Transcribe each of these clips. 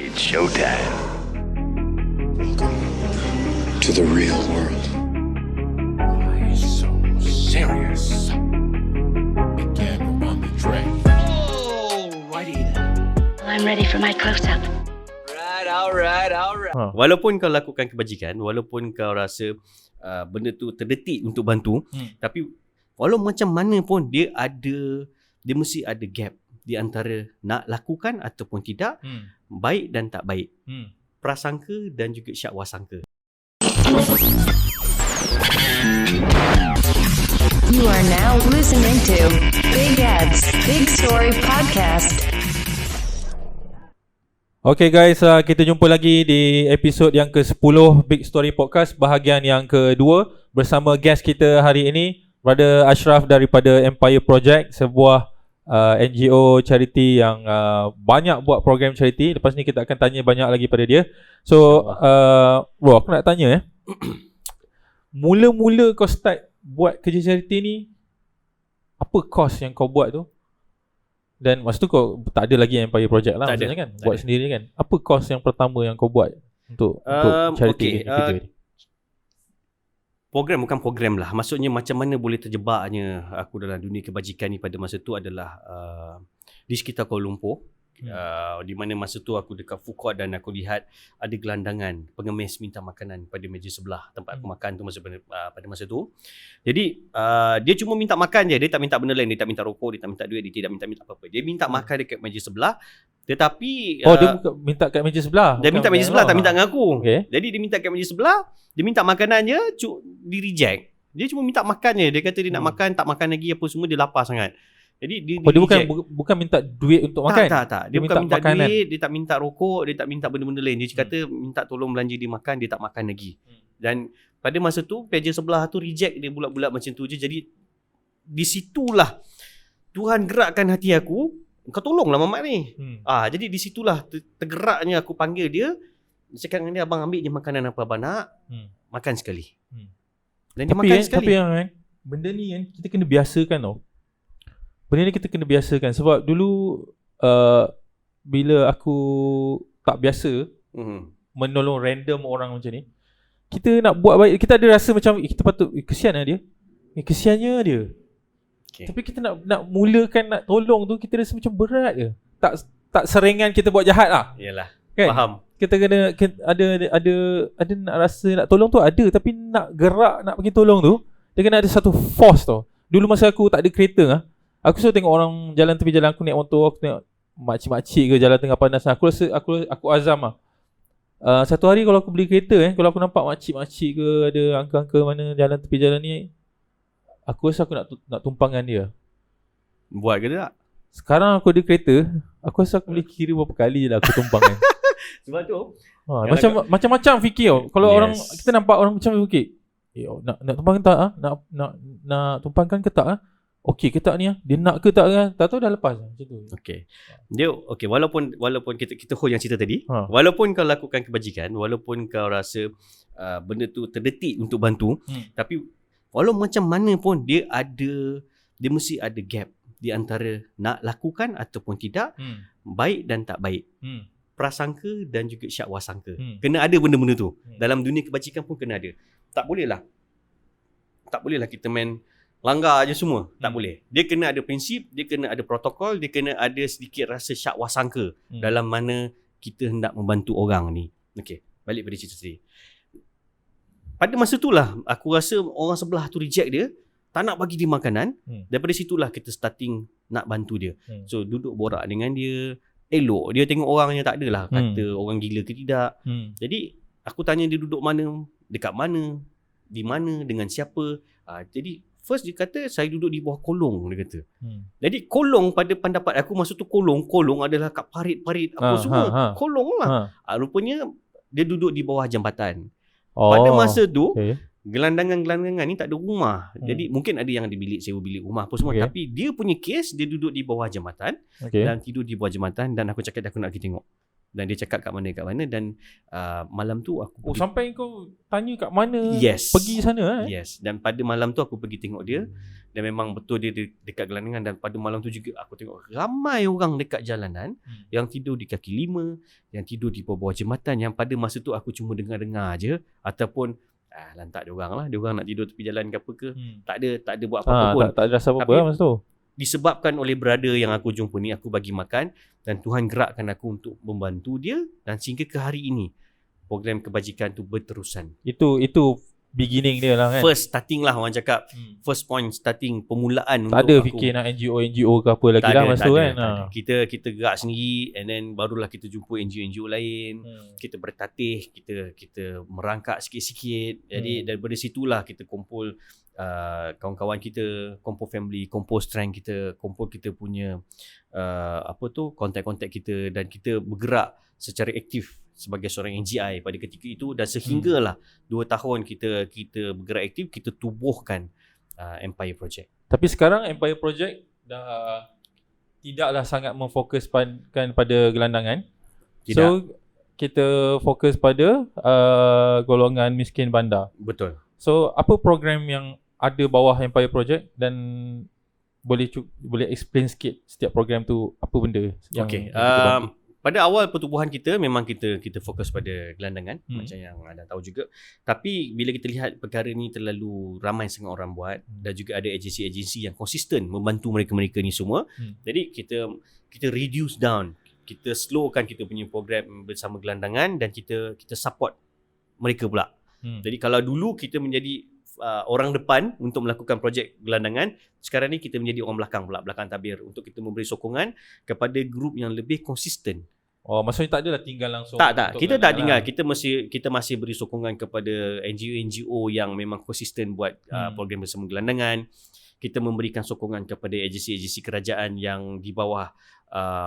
It's showtime. Welcome to the real world. Why so serious? Again on the track. Alrighty then. I'm ready for my close-up. Alright. Walaupun kau lakukan kebajikan, walaupun kau rasa benda tu terdetik untuk bantu, tapi walau macam mana pun dia mesti ada gap di antara nak lakukan ataupun tidak, baik dan tak baik, prasangka dan juga syakwasangka. You are now listening to Big Ed's Big Story Podcast. Okay guys, kita jumpa lagi di episod yang ke-10 Big Story Podcast, bahagian yang kedua, bersama guest kita hari ini, Brother Ashraf daripada Empire Project, sebuah NGO charity yang banyak buat program charity. Lepas ni kita akan tanya banyak lagi pada dia. So bro, aku nak tanya mula-mula kau start buat kerja charity ni, apa cost yang kau buat tu? Dan masa tu kau tak ada lagi Empire Project lah, maksudnya kan, buat sendiri kan. Apa cost yang pertama yang kau buat untuk charity ni? Program bukan program lah. Maksudnya macam mana boleh terjebaknya aku dalam dunia kebajikan ni pada masa tu adalah di sekitar Kuala Lumpur. Di mana masa tu aku dekat food court dan aku lihat ada gelandangan pengemis minta makanan pada meja sebelah tempat aku makan tu pada masa tu. Jadi dia cuma minta makan je, dia tak minta benda lain, dia tak minta rokok, dia tak minta duit, dia tidak minta apa-apa. Dia minta makan dekat meja sebelah. Tetapi dia minta kat meja sebelah. Dia minta meja sebelah, tak minta dengan aku. Okay. Jadi dia minta kat meja sebelah, dia minta makanannya, di reject. Dia cuma minta makan je. Dia kata dia nak makan, tak makan lagi apa semua, dia lapar sangat. Jadi dia bukan minta duit untuk makan. Tak. Dia bukan minta duit, dia tak minta rokok, dia tak minta benda-benda lain. Dia kata minta tolong belanja dia makan, dia tak makan lagi. Dan pada masa tu meja sebelah tu reject dia bulat-bulat macam tu je. Jadi di situlah Tuhan gerakkan hati aku, kau tolonglah mamat ni. Jadi di situlah tergeraknya aku panggil dia. Cakap dengan dia, abang ambil je makanan apa abang nak, makan sekali. Dan dia makan sekali. Tapi yang benda ni kan kita kena biasakan tau. Benda ni kita kena biasakan. Sebab dulu bila aku tak biasa menolong random orang macam ni, kita nak buat baik, kita ada rasa macam kita patut kesian lah dia, kesiannya dia. Tapi kita nak mulakan nak tolong tu, kita rasa macam berat je. Tak seringan kita buat jahat lah. Yalah, kan? Faham. Kita kena ada nak rasa nak tolong tu ada, tapi nak gerak nak pergi tolong tu, dia kena ada satu force tau. Dulu masa aku tak ada kereta aku selalu tengok orang jalan tepi jalan, aku naik motor, aku tengok makcik-makcik ke jalan tengah panas. Aku rasa aku azam lah. Satu hari kalau aku beli kereta kalau aku nampak makcik-makcik ke ada angka-angka mana jalan tepi jalan ni, aku rasa aku nak tumpangkan dia. Buat ke tak? Sekarang aku ada kereta, aku rasa aku boleh kira berapa kali je lah aku tumpangkan. Sebab tu macam-macam fikir tau. Kalau orang kita nampak orang macam fikir, nak tumpangkan tak nak tumpangkan ke tak okey ke tak ni dia nak ke tak tak tahu dah lepas macam tu. Dia walaupun kita hold yang cerita tadi, walaupun kau lakukan kebajikan, walaupun kau rasa benda tu terdetik untuk bantu, tapi walau macam mana pun dia mesti ada gap di antara nak lakukan ataupun tidak, baik dan tak baik, prasangka dan juga syakwasangka. Kena ada benda-benda tu. Dalam dunia kebajikan pun kena ada. Tak boleh lah kita main langgar je semua. Tak boleh. Dia kena ada prinsip, dia kena ada protokol, dia kena ada sedikit rasa syakwasangka dalam mana kita hendak membantu orang ni. Okey, balik pada cerita tadi. Pada masa itulah aku rasa orang sebelah tu reject dia, tak nak bagi dia makanan. Daripada situlah kita starting nak bantu dia. So duduk borak dengan dia, elok dia tengok orangnya, tak adalah kata orang gila ke tidak. Jadi aku tanya dia duduk mana, dekat mana, di mana, dengan siapa. Jadi first dia kata saya duduk di bawah kolong, dia kata. Jadi kolong pada pendapat aku masa tu kolong adalah kat parit-parit apa semua. Kolong lah. Rupanya dia duduk di bawah jambatan. Pada masa tu gelandangan-gelandangan ni tak ada rumah. Jadi mungkin ada yang ada bilik sewa, bilik rumah apa semua. Tapi dia punya kes dia duduk di bawah jambatan dan tidur di bawah jambatan. Dan aku cakap aku nak pergi tengok. Dan dia cakap kat mana dan malam tu aku Oh, sampai kau tanya kat mana Yes. pergi sana Yes. Dan pada malam tu aku pergi tengok dia. Dan memang betul dia dekat gelandungan. Dan pada malam tu juga aku tengok ramai orang dekat jalanan yang tidur di kaki lima, yang tidur di bawah jambatan, yang pada masa tu aku cuma dengar-dengar je, ataupun lantak dia orang lah, dia orang nak tidur tepi jalan ke apa ke. Tak ada buat apa-apa pun. Tak ada rasa apa-apa Tapi- lah masa tu. Disebabkan oleh brother yang aku jumpa ni, aku bagi makan dan Tuhan gerakkan aku untuk membantu dia, dan sehingga ke hari ini program kebajikan tu berterusan. Itu beginning dia lah kan. First starting lah orang cakap. First point starting, permulaan Tak untuk ada aku. fikir nak NGO ke apa lagi lah masa tu kan. tak ada. Kita gerak sendiri, and then barulah kita jumpa NGO lain. Kita bertatih, kita merangkak sikit-sikit. Jadi daripada situlah kita kumpul kawan-kawan kita, kumpul family, kumpul strength kita, kumpul kita punya kontak-kontak kita, dan kita bergerak secara aktif sebagai seorang NGI pada ketika itu, dan sehinggalah 2 tahun kita bergerak aktif, kita tubuhkan Empire Project. Tapi sekarang Empire Project dah tidaklah sangat memfokuskan pada gelandangan. Tidak. So kita fokus pada golongan miskin bandar. Betul. So apa program yang ada bawah Empire Project, dan boleh explain sikit setiap program tu apa benda yang Okay. yang kita bantu? Pada awal pertubuhan kita memang kita fokus pada gelandangan, macam yang anda tahu juga. Tapi bila kita lihat perkara ni terlalu ramai sangat orang buat, dan juga ada agensi-agensi yang konsisten membantu mereka-mereka ni semua. Jadi kita reduce down, kita slowkan kita punya program bersama gelandangan, dan kita support mereka pula. Jadi kalau dulu kita menjadi orang depan untuk melakukan projek gelandangan, sekarang ni kita menjadi orang belakang tabir, untuk kita memberi sokongan kepada grup yang lebih konsisten. Oh, maksudnya tak adalah tinggal langsung. Tak. Kita tak tinggal. Kita masih beri sokongan kepada NGO yang memang konsisten buat program bersama gelandangan. Kita memberikan sokongan kepada agensi-agensi kerajaan yang di bawah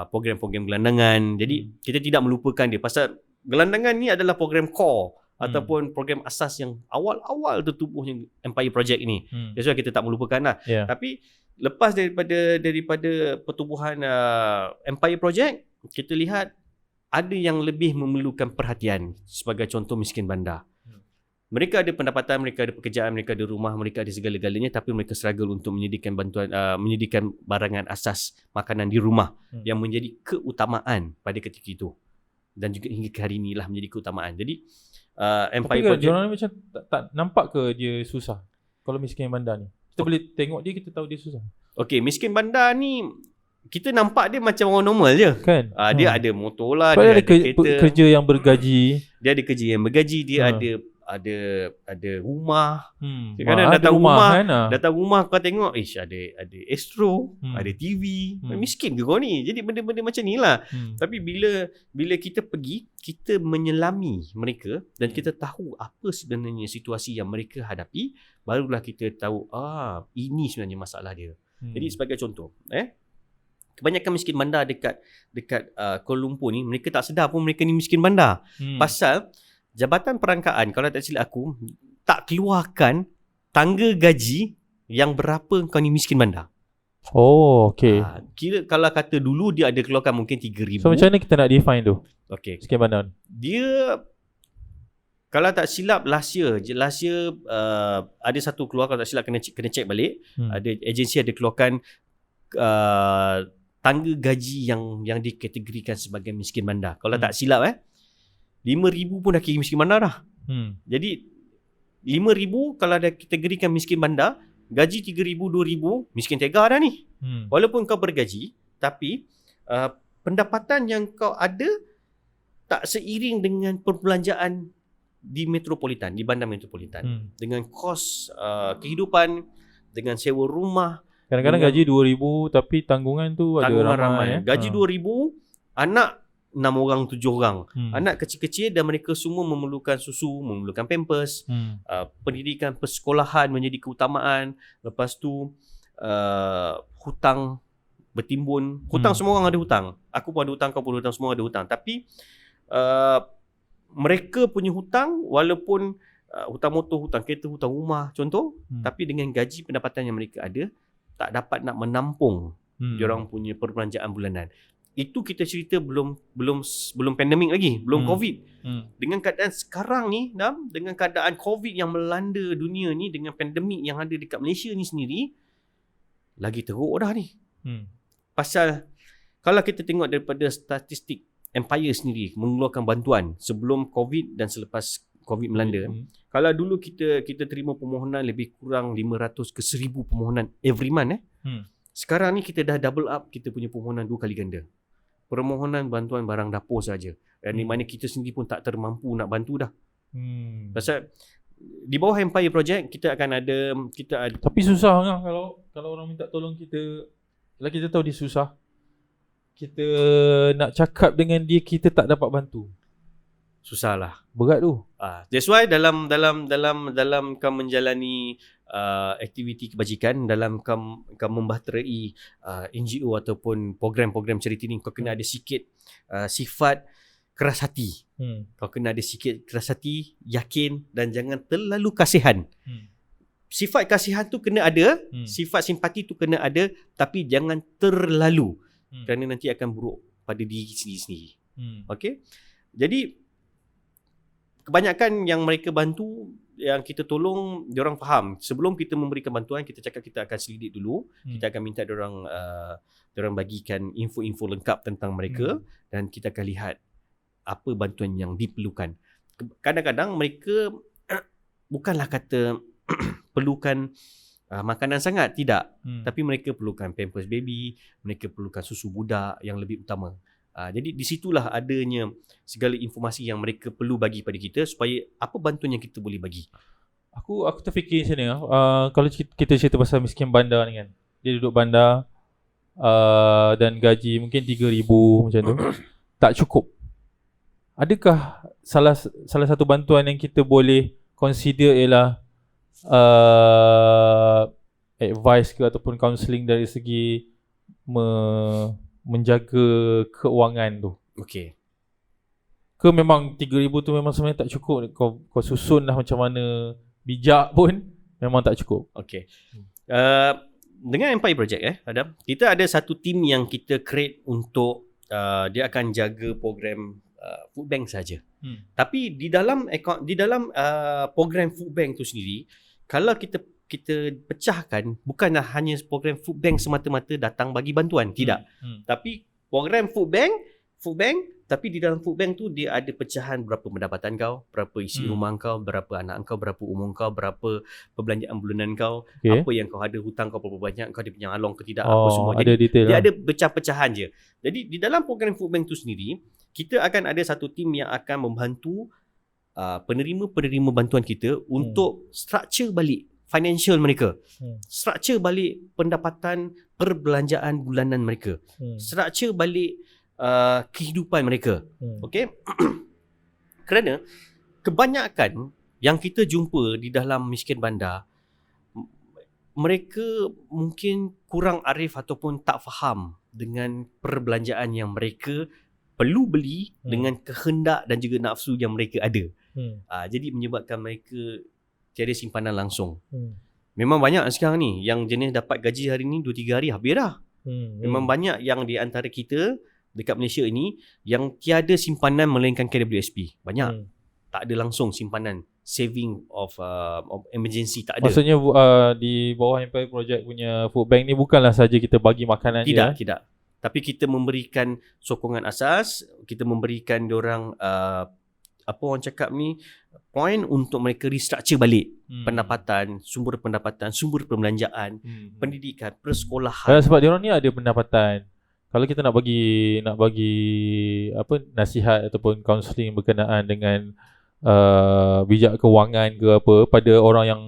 program-program gelandangan. Jadi kita tidak melupakan dia, pasal gelandangan ni adalah program core ataupun program asas yang awal-awal tertubuhnya Empire Project ni. That's why kita tak melupakan lah. Tapi lepas daripada pertubuhan Empire Project, kita lihat ada yang lebih memerlukan perhatian. Sebagai contoh, miskin bandar. Mereka ada pendapatan, mereka ada pekerjaan, mereka ada rumah, mereka ada segala-galanya, tapi mereka struggle untuk menyediakan bantuan, menyediakan barangan asas makanan di rumah yang menjadi keutamaan pada ketika itu, dan juga hingga ke hari inilah menjadi keutamaan. Jadi Empire Tapi Project, orang macam tak nampak ke dia susah kalau miskin bandar ni? Kita boleh tengok dia, kita tahu dia susah okey, miskin bandar ni kita nampak dia macam orang normal je kan. dia ada motor lah, Sebab dia ada ada kereta, kerja yang bergaji. dia ada kerja yang bergaji, dia ada rumah. Kadang-kadang ada datang rumah kan, datang rumah kau tengok, ada Astro, ada TV. Miskin ke kau ni? Jadi benda-benda macam ni lah. Tapi bila kita pergi, kita menyelami mereka dan kita tahu apa sebenarnya situasi yang mereka hadapi, barulah kita tahu ini sebenarnya masalah dia. Jadi sebagai contoh, kebanyakan miskin bandar dekat Kuala Lumpur ni, mereka tak sedar pun mereka ni miskin bandar. Pasal Jabatan Perangkaan, kalau tak silap aku, tak keluarkan tangga gaji yang berapa kau ni miskin bandar. Oh, okay. Kira kalau kata dulu dia ada keluarkan mungkin 3,000. So macam mana kita nak define tu? Okay. Miskin bandar. Dia, kalau tak silap last year ada satu keluar, kalau tak silap kena check balik. Ada agensi ada keluarkan tangga gaji yang dikategorikan sebagai miskin bandar. Kalau tak silap 5,000 pun dah kira miskin bandar dah. Jadi 5,000 kalau dah kategorikan miskin bandar, gaji 3,000, 2,000, miskin tega dah ni. Walaupun kau bergaji, tapi pendapatan yang kau ada tak seiring dengan perbelanjaan di metropolitan, di bandar metropolitan. Dengan kos kehidupan, dengan sewa rumah. Kadang-kadang gaji 2,000 tapi tanggungan tu ada ramai. Gaji 2,000, anak 6 orang, 7 orang. Anak kecil-kecil dan mereka semua memerlukan susu, memerlukan pampers. Pendidikan persekolahan menjadi keutamaan. Lepas tu hutang bertimbun. Hutang semua orang ada hutang. Aku pun ada hutang, kau pun ada hutang, semua ada hutang. Tapi mereka punya hutang, walaupun hutang motor, hutang kereta, hutang rumah contoh, tapi dengan gaji pendapatan yang mereka ada, tak dapat nak menampung diorang punya perbelanjaan bulanan. itu kita cerita belum pandemik lagi, belum COVID. Dengan keadaan sekarang ni, dengan keadaan COVID yang melanda dunia ni, dengan pandemik yang ada dekat Malaysia ni sendiri, lagi teruk dah ni. Pasal kalau kita tengok daripada statistik Empire sendiri mengeluarkan bantuan sebelum COVID dan selepas COVID melanda. Kalau dulu kita terima permohonan lebih kurang 500 ke 1000 permohonan every month. Sekarang ni kita dah double up kita punya permohonan 2 kali ganda. Permohonan bantuan barang dapur saja. Dan di mana kita sendiri pun tak termampu nak bantu dah. Pasal di bawah Empire Project kita akan ada Tapi susah kan kalau orang minta tolong kita. Kalau kita tahu dia susah, kita nak cakap dengan dia kita tak dapat bantu. susahlah. Berat tu. That's why dalam kau menjalani aktiviti kebajikan, dalam kau membahterai NGO ataupun program-program charity ni, kau kena ada sikit sifat keras hati. Kau kena ada sikit keras hati, yakin dan jangan terlalu kasihan. Sifat kasihan tu kena ada, sifat simpati tu kena ada, tapi jangan terlalu. Kerana nanti akan buruk pada diri sendiri. Okay? Jadi kebanyakan yang mereka bantu, yang kita tolong, diorang faham. Sebelum kita memberikan bantuan, kita cakap kita akan selidik dulu. Kita akan minta diorang bagikan info-info lengkap tentang mereka dan kita akan lihat apa bantuan yang diperlukan. Kadang-kadang mereka bukanlah kata perlukan makanan sangat, tidak. Tapi mereka perlukan pampers baby, mereka perlukan susu budak yang lebih utama. Jadi di situlah adanya segala informasi yang mereka perlu bagi pada kita supaya apa bantuan yang kita boleh bagi. Aku terfikir macam ni, kalau kita cerita pasal miskin bandar ni kan, dia duduk bandar dan gaji mungkin 3,000 macam tu, tak cukup. Adakah salah satu bantuan yang kita boleh consider ialah advice ke ataupun counselling dari segi menjaga keuangan tu? Okey. Ke memang 3,000 tu memang sebenarnya tak cukup, kau susun lah macam mana bijak pun memang tak cukup. Okey. Dengan Empire Project Adam, kita ada satu team yang kita create untuk dia akan jaga program food bank saja. Tapi di dalam program food bank tu sendiri, kalau kita pecahkan, bukanlah hanya program food bank semata-mata datang bagi bantuan, tidak. Tapi program food bank, tapi di dalam food bank tu dia ada pecahan berapa pendapatan kau, berapa isi rumah kau, berapa anak kau, berapa umur kau, berapa perbelanjaan bulanan kau, apa yang kau ada, hutang kau berapa banyak, kau ada pinjam along ke tidak, apa semua. Jadi dia ada pecah-pecahan je. Jadi di dalam program food bank tu sendiri, kita akan ada satu tim yang akan membantu penerima-penerima bantuan kita untuk structure balik financial mereka, structure balik pendapatan perbelanjaan bulanan mereka, structure balik kehidupan mereka. Okay? Kerana kebanyakan yang kita jumpa di dalam miskin bandar, mereka mungkin kurang arif ataupun tak faham dengan perbelanjaan yang mereka perlu beli dengan kehendak dan juga nafsu yang mereka ada. Jadi menyebabkan mereka tiada simpanan langsung. Memang banyak sekarang ni yang jenis dapat gaji hari ni 2-3 hari habis dah. Memang banyak yang di antara kita dekat Malaysia ini yang tiada simpanan melainkan KWSP. Banyak. Tak ada langsung simpanan saving of emergency, tak ada. Maksudnya di bawah Empire Project punya food bank ni bukanlah saja kita bagi makanan je. Tidak. Tapi kita memberikan sokongan asas, kita memberikan diorang apa orang cakap ni, point untuk mereka restructure balik pendapatan, sumber perbelanjaan, pendidikan, persekolahan. Sebab diorang ni ada pendapatan. Kalau kita nak bagi apa nasihat ataupun counselling berkenaan dengan bijak kewangan ke apa pada orang yang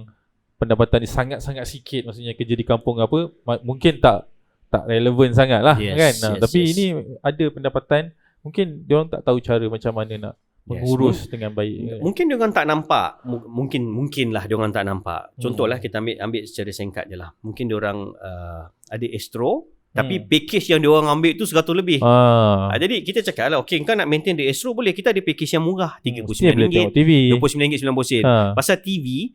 pendapatan ni sangat-sangat sikit, maksudnya kerja di kampung apa, mungkin tak relevan sangat lah, kan? Tapi ini ada pendapatan, mungkin diorang tak tahu cara macam mana nak mengurus dengan baik. Mungkin diorang tak nampak, mungkinlah diorang tak nampak. Contohlah kita ambil secara singkat je lah. Mungkin diorang ada Astro, tapi package yang diorang ambil tu 100 lebih. Jadi kita cakap lah, okay, kau nak maintain the Astro boleh, kita ada package yang murah, RM39, RM29.90. Pasal TV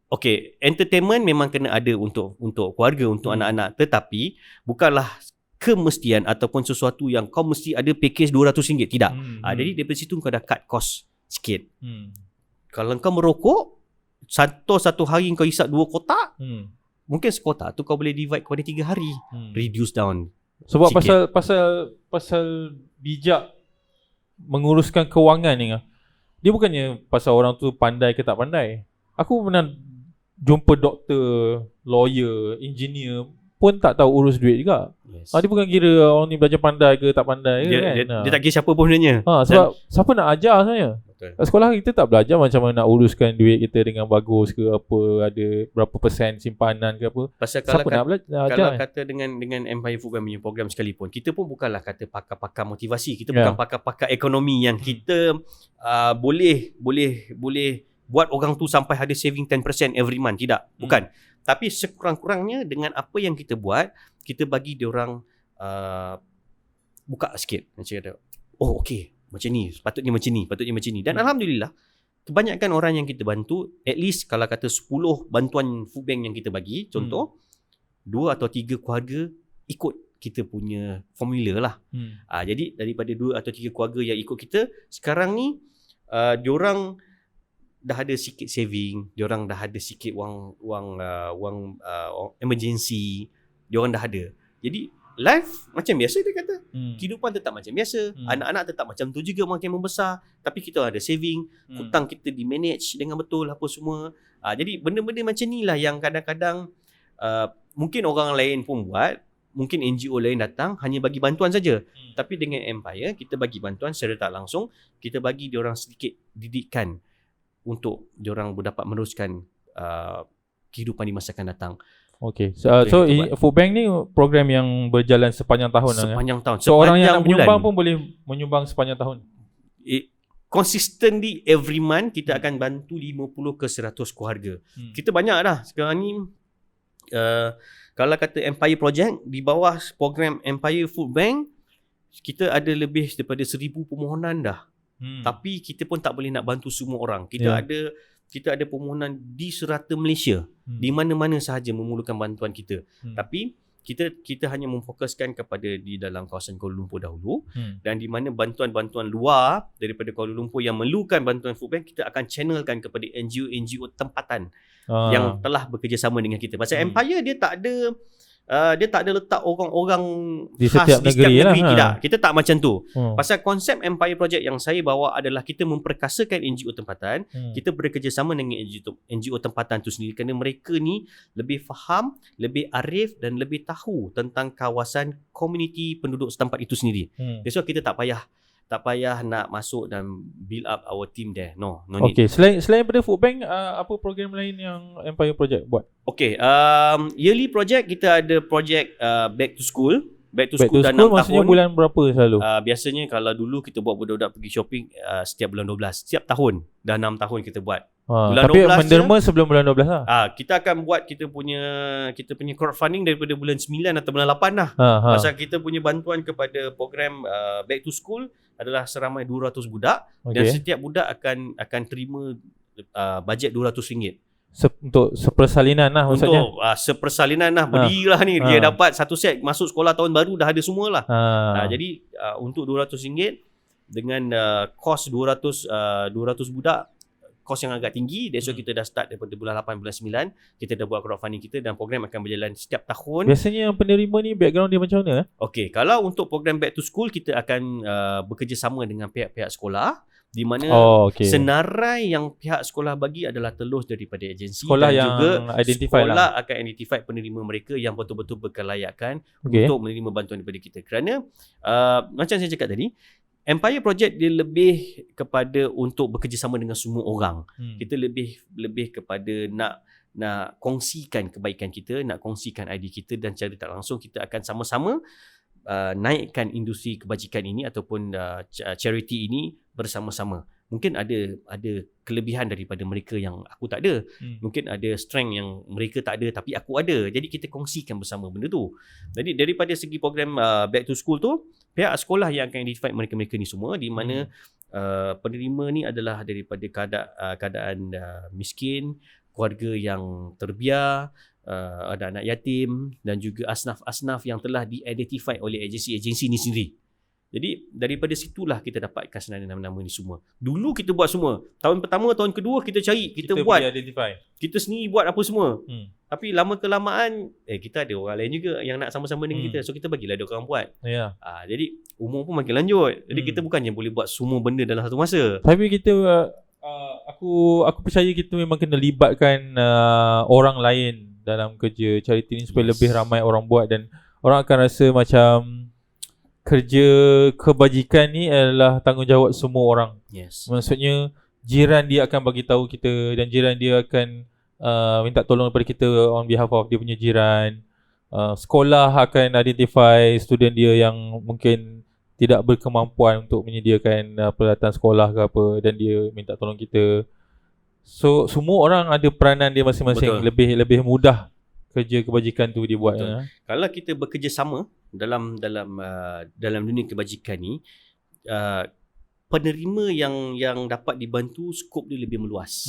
okay, entertainment memang kena ada untuk keluarga, untuk anak-anak, tetapi bukanlah kemestian ataupun sesuatu yang kau mesti ada package RM200. Tidak. Jadi daripada situ kau dah cut cost sikit. Kalau kau merokok, satu hari kau hisap 2 kotak, mungkin sekotak tu kau boleh divide kepada 3 hari. Reduce down. Sebab sikit. pasal bijak menguruskan kewangan ni, dia bukannya pasal orang tu pandai ke tak pandai. Aku pernah jumpa doktor, lawyer, engineer pun tak tahu urus duit juga. Yes. Dia bukan kira orang ni belajar pandai ke tak pandai ke, kan? Dia tak kira siapa pun sebenarnya. Sebab siapa nak ajar sebenarnya? Betul. Kat sekolah kita tak belajar macam mana nak uruskan duit kita dengan bagus ke apa, ada berapa persen simpanan ke apa. Pasal Siapa nak belajar? kalau kata dengan Empire Food Bank punya program sekalipun, kita pun bukanlah kata pakar-pakar motivasi, kita bukan pakar-pakar ekonomi yang kita boleh buat orang tu sampai ada saving 10% every month. Tidak, bukan. Tapi sekurang-kurangnya dengan apa yang kita buat, kita bagi dia orang buka sikit. Macam kata, oh okey, macam ni, patutnya macam ni. Dan alhamdulillah, kebanyakan orang yang kita bantu, at least kalau kata 10 bantuan food bank yang kita bagi, contoh 2 atau 3 keluarga ikut kita punya formula lah. Jadi daripada 2 atau 3 keluarga yang ikut kita, sekarang ni diorang dah ada sikit saving, diorang dah ada sikit wang emergency, diorang dah ada. Jadi life macam biasa, dia kata. Kehidupan tetap macam biasa. Anak-anak tetap macam tu juga makin membesar, tapi kita ada saving, hutang kita di manage dengan betul apa semua. Jadi benda-benda macam ni lah yang kadang-kadang mungkin orang lain pun buat, mungkin NGO lain datang hanya bagi bantuan saja. Tapi dengan Empire, kita bagi bantuan secara tak langsung, kita bagi diorang sedikit didikan untuk diorang dapat meneruskan kehidupan di masa akan datang. Okay. So Food Bank ni program yang berjalan sepanjang tahun. Sepanjang tahun. So orang yang nak menyumbang pun boleh menyumbang sepanjang tahun. Consistently every month kita akan bantu 50 ke 100 keluarga. Kita banyak dah. Sekarang ni kalau kata Empire Project, di bawah program Empire Food Bank, kita ada lebih daripada 1,000 permohonan dah. Tapi kita pun tak boleh nak bantu semua orang. Kita ada permohonan di serata Malaysia, di mana-mana sahaja memerlukan bantuan kita. Tapi kita hanya memfokuskan kepada di dalam kawasan Kuala Lumpur dahulu, dan di mana bantuan-bantuan luar daripada Kuala Lumpur yang memerlukan bantuan food bank, kita akan channelkan kepada NGO tempatan yang telah bekerjasama dengan kita. Pasal Empire dia tak ada letak orang-orang di khas setiap di setiap negeri lah. Tidak. Kita tak macam tu. Pasal konsep Empire Project yang saya bawa adalah kita memperkasakan NGO tempatan. Kita bekerjasama dengan NGO tempatan tu sendiri, kerana mereka ni lebih faham, lebih arif dan lebih tahu tentang kawasan komuniti penduduk setempat itu sendiri. That's why kita tak payah nak masuk dan build up our team there. No need. Okay, selain daripada Food Bank, apa program lain yang Empire Project buat? Okay, yearly project kita ada project Back to School. Back to School dah 6 maksudnya tahun. bulan berapa selalu? Biasanya kalau dulu kita buat budak-budak pergi shopping setiap bulan 12. Setiap tahun. Dah 6 tahun kita buat. Bulan tapi 12 menderma sebelum bulan 12 lah. Kita akan buat kita punya crowdfunding daripada bulan 9 atau bulan 8 lah. Pasal kita punya bantuan kepada program Back to School adalah seramai 200 budak. Dan setiap budak akan terima bajet RM200. Untuk sepersalinan lah maksudnya. Untuk sepersalinan lah. Belilah ni. Dia dapat satu set masuk sekolah tahun baru dah ada semua lah. Jadi untuk RM200 dengan kos 200 budak, kos yang agak tinggi. That's why kita dah start daripada bulan 8, bulan 9. Kita dah buat crowdfunding kita dan program akan berjalan setiap tahun. Biasanya yang penerima ni background dia macam mana? Okey, kalau untuk program Back to School, kita akan bekerjasama dengan pihak-pihak sekolah, di mana senarai yang pihak sekolah bagi adalah telus daripada agensi, sekolah dan yang juga identify sekolah lah. akan identify penerima mereka yang betul-betul berkelayakan untuk menerima bantuan daripada kita. Kerana macam saya cakap tadi, Empire Project dia lebih kepada untuk bekerjasama dengan semua orang. Kita lebih kepada nak kongsikan kebaikan kita, nak kongsikan idea kita, dan cara tak langsung kita akan sama-sama naikkan industri kebajikan ini ataupun charity ini bersama-sama. Mungkin ada kelebihan daripada mereka yang aku tak ada. Mungkin ada strength yang mereka tak ada tapi aku ada. Jadi kita kongsikan bersama benda tu. Jadi daripada segi program Back to School tu, pihak sekolah yang akan identify mereka-mereka ni semua, di mana penerima ni adalah daripada keadaan miskin, keluarga yang terbiar, ada anak yatim dan juga asnaf-asnaf yang telah di-identify oleh agensi-agensi ni sendiri. Jadi daripada situlah kita dapatkan sebenarnya nama-nama ni semua. Dulu kita buat semua. Tahun pertama, tahun kedua kita cari, kita buat. identify. Kita sendiri buat apa semua. Tapi lama kelamaan kita ada orang lain juga yang nak sama-sama dengan kita. So kita bagilah dia orang buat. Ya. Jadi umur pun makin lanjut. Jadi kita bukannya boleh buat semua benda dalam satu masa. Tapi kita aku percaya kita memang kena libatkan orang lain dalam kerja charity ni supaya lebih ramai orang buat dan orang akan rasa macam kerja kebajikan ni adalah tanggungjawab semua orang. Yes. Maksudnya jiran dia akan bagi tahu kita dan jiran dia akan minta tolong daripada kita on behalf of dia punya jiran. Sekolah akan identify student dia yang mungkin tidak berkemampuan untuk menyediakan peralatan sekolah ke apa dan dia minta tolong kita. So semua orang ada peranan dia masing-masing. Lebih mudah kerja kebajikan tu dia buat. Kalau kita bekerjasama dalam dunia kebajikan ni, penerima yang dapat dibantu, skop dia lebih meluas.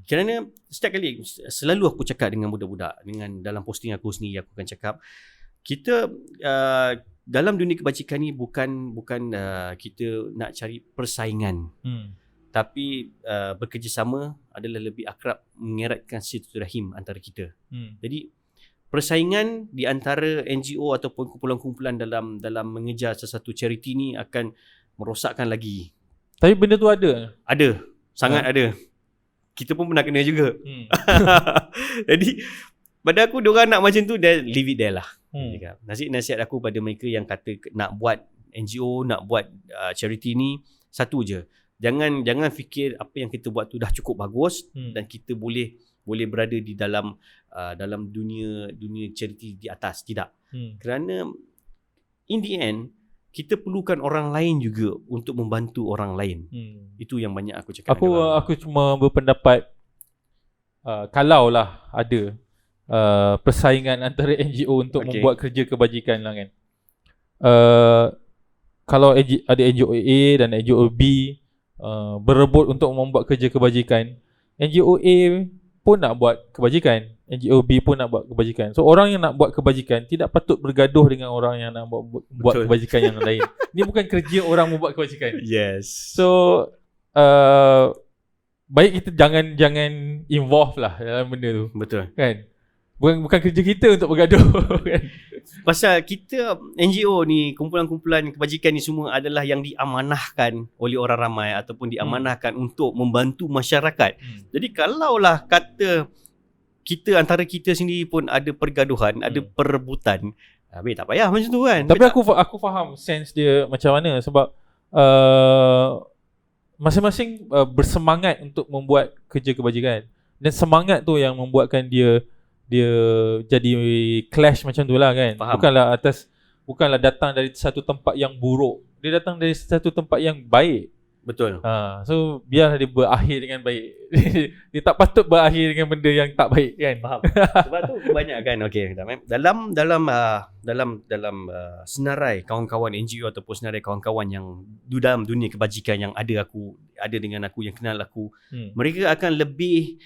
Kerana setiap kali selalu aku cakap dengan budak-budak, dengan dalam posting aku sendiri aku akan cakap, kita dalam dunia kebajikan ni bukan kita nak cari persaingan. Tapi bekerjasama adalah lebih akrab mengeratkan silaturahim antara kita. Jadi persaingan di antara NGO ataupun kumpulan-kumpulan dalam mengejar sesuatu charity ni akan merosakkan lagi. Tapi benda tu ada? Ada, sangat ada. Kita pun pernah kena juga. Jadi pada aku diorang nak macam tu, leave it there lah. Nasihat aku pada mereka yang kata nak buat NGO, nak buat charity ni, satu je. Jangan fikir apa yang kita buat tu dah cukup bagus dan kita boleh berada di dalam dunia charity di atas. Tidak. Kerana in the end kita perlukan orang lain juga untuk membantu orang lain. Itu yang banyak aku cakap. Aku cuma berpendapat kalaulah ada persaingan antara NGO untuk membuat kerja kebajikan lah kan. Kalau ada NGO A dan NGO B berebut untuk membuat kerja kebajikan, NGO A pun nak buat kebajikan, NGO B pun nak buat kebajikan. So orang yang nak buat kebajikan tidak patut bergaduh dengan orang yang nak buat kebajikan yang lain. Ini bukan kerja orang membuat kebajikan. Yes. So baik kita jangan involve lah dalam benda tu. Betul. Kan? Bukan kerja kita untuk bergaduh kan? Pasal kita NGO ni, kumpulan-kumpulan kebajikan ni semua adalah yang diamanahkan oleh orang ramai ataupun diamanahkan untuk membantu masyarakat. Jadi kalaulah kata kita antara kita sendiri pun ada pergaduhan, ada perebutan, tak payah macam tu kan. Tapi aku faham sense dia macam mana sebab masing-masing bersemangat untuk membuat kerja kebajikan dan semangat tu yang membuatkan dia jadi clash macam tu lah kan. Faham. Bukanlah datang dari satu tempat yang buruk. Dia datang dari satu tempat yang baik. Betul. So biar dia berakhir dengan baik. Dia tak patut berakhir dengan benda yang tak baik kan. Faham. Sebab tu kebanyakan dalam senarai kawan-kawan NGO ataupun senarai kawan-kawan yang dalam dunia kebajikan yang ada dengan aku, yang kenal aku, mereka akan lebih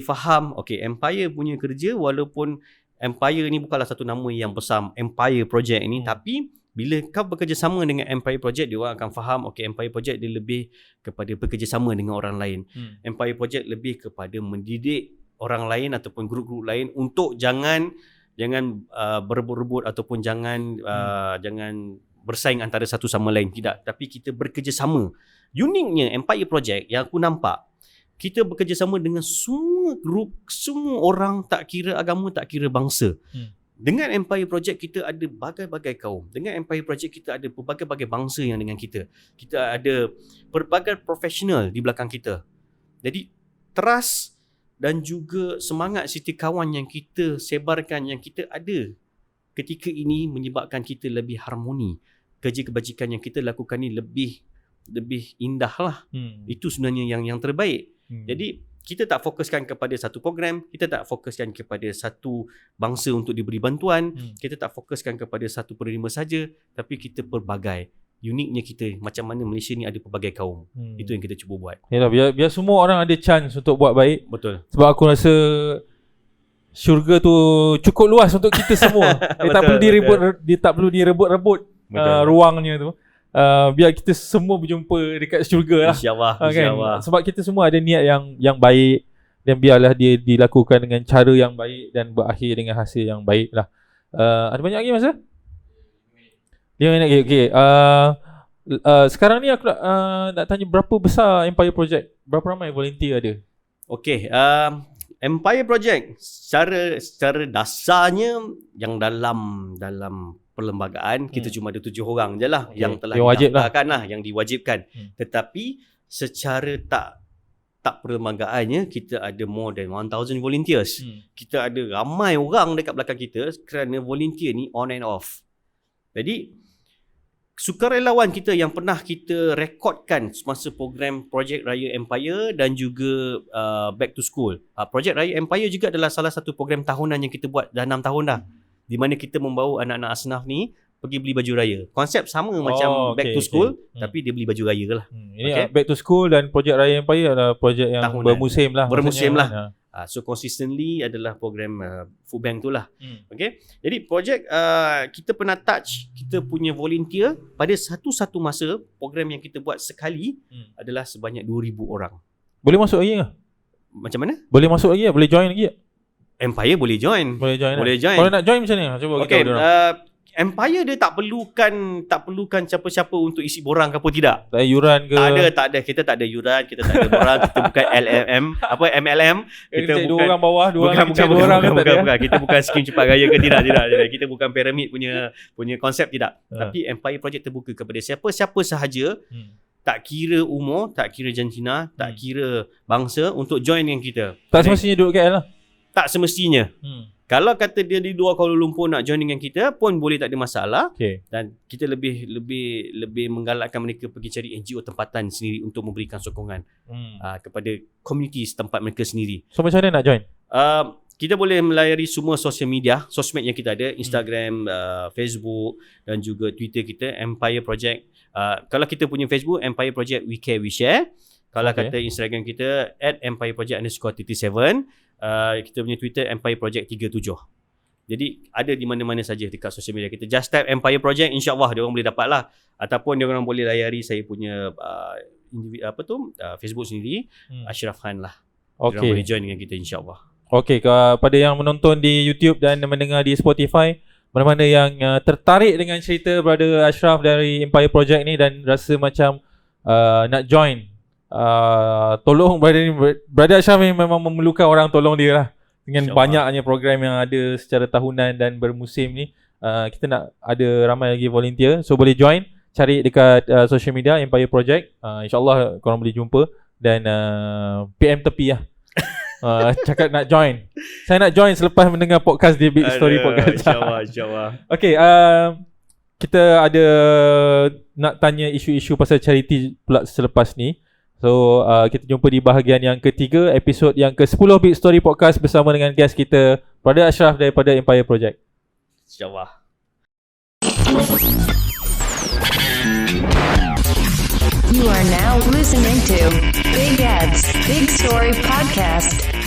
faham, Empire punya kerja, walaupun Empire ni bukanlah satu nama yang besar, Empire Project ni, tapi bila kau bekerjasama dengan Empire Project, dia orang akan faham, Empire Project dia lebih kepada bekerjasama dengan orang lain. Empire Project lebih kepada mendidik orang lain ataupun grup-grup lain untuk jangan berebut-rebut ataupun jangan bersaing antara satu sama lain. Tidak, tapi kita bekerjasama. Uniknya Empire Project yang aku nampak, kita bekerjasama dengan semua grup, semua orang, tak kira agama, tak kira bangsa. Dengan Empire Project kita ada bagai-bagai kaum. Dengan Empire Project kita ada berbagai-bagai bangsa yang dengan kita. Kita ada berbagai profesional di belakang kita. Jadi trust dan juga semangat serta kawan yang kita sebarkan, yang kita ada ketika ini menyebabkan kita lebih harmoni. Kerja kebajikan yang kita lakukan ni lebih indah lah. Itu sebenarnya yang terbaik. Jadi kita tak fokuskan kepada satu program, kita tak fokuskan kepada satu bangsa untuk diberi bantuan, kita tak fokuskan kepada satu penerima saja, tapi kita pelbagai. Uniknya kita, macam mana Malaysia ni ada pelbagai kaum. Itu yang kita cuba buat. Yalah, biar semua orang ada chance untuk buat baik. Betul. Sebab aku rasa syurga tu cukup luas untuk kita semua. Dia tak perlu direbut-rebut ruangnya tu. Biar kita semua berjumpa dekat syurga lah. InsyaAllah, kan? insyaAllah. Sebab kita semua ada niat yang baik, dan biarlah dia dilakukan dengan cara yang baik dan berakhir dengan hasil yang baik lah. Ada banyak lagi masa? 5 minit lagi. Okay. Sekarang ni aku nak tanya, berapa besar Empire Project? Berapa ramai volunteer ada? Okay, Empire Project secara dasarnya yang dalam perlembagaan kita cuma ada 7 orang je lah yang telah didaftarkan lah, yang diwajibkan. Tetapi secara tak perlembagaannya kita ada more than 1000 volunteers. Kita ada ramai orang dekat belakang kita kerana volunteer ni on and off. Jadi sukarelawan kita yang pernah kita rekodkan semasa program Projek Raya Empire dan juga Back to School. Projek Raya Empire juga adalah salah satu program tahunan yang kita buat dah 6 tahun dah. Di mana kita membawa anak-anak asnaf ni pergi beli baju raya. Konsep sama macam Back to School, tapi dia beli baju raya lah. Ini Back to School dan Projek Raya Empire adalah projek yang tahunan. Bermusim lah. So consistently adalah program food bank tu lah. Okay. Jadi projek kita pernah touch kita punya volunteer pada satu masa. Program yang kita buat sekali adalah sebanyak 2,000 orang. Boleh masuk lagi ke? Macam mana? Boleh masuk lagi ke? Boleh join lagi ke? Empire boleh join. Boleh join. Kalau nak join macam mana? Cuba okay, kita orang. Empire dia tak perlukan siapa-siapa untuk isi borang ke apa tidak. Tak ada yuran ke? Tak ada. Kita tak ada yuran, kita tak ada borang, kita bukan MLM. Kita bukan 2 orang bawah, 2 orang bukan. Kita bukan skim cepat raya ke tidak. Kita bukan piramid punya konsep tidak. Tapi Empire Project terbuka kepada siapa-siapa sahaja. Tak kira umur, tak kira jantina, tak kira bangsa untuk join dengan kita. Tak semestinya duduk KL lah. Tak semestinya. Kalau kata dia di luar Kuala Lumpur nak join dengan kita pun boleh, tak ada masalah. Dan kita lebih menggalakkan mereka pergi cari NGO tempatan sendiri untuk memberikan sokongan kepada komuniti setempat mereka sendiri. So macam mana nak join? Kita boleh melayari semua sosial media, sosmed yang kita ada, Instagram, Facebook dan juga Twitter kita, Empire Project. Kalau kita punya Facebook, Empire Project We Care We Share. Kalau kata Instagram kita @empire_project_37. Kita punya Twitter Empire Project 37. Jadi ada di mana-mana saja dekat sosial media kita. Just type Empire Project, insya-Allah dia orang boleh dapat lah. Ataupun dia orang boleh layari saya punya Facebook sendiri, Ashraf Khan lah. Dia orang boleh join dengan kita, insya-Allah. Okey, kepada yang menonton di YouTube dan mendengar di Spotify, mana-mana yang tertarik dengan cerita Brother Ashraf dari Empire Project ni dan rasa macam nak join, tolong Brother Ashraf ni memang memerlukan orang tolong dia lah. Dengan banyaknya program yang ada secara tahunan dan bermusim ni, kita nak ada ramai lagi volunteer. So boleh join, cari dekat social media Empire Project. InsyaAllah korang boleh jumpa. Dan PM tepi lah. Cakap nak join. Saya nak join selepas mendengar podcast di Big Story Podcast. InsyaAllah. Okay, kita ada nak tanya isu-isu pasal charity pula selepas ni. So kita jumpa di bahagian yang ketiga, episod yang ke-10 Big Story Podcast bersama dengan guest kita, Brother Ashraf daripada Empire Project. InsyaAllah. You are now listening to Big Story Podcast.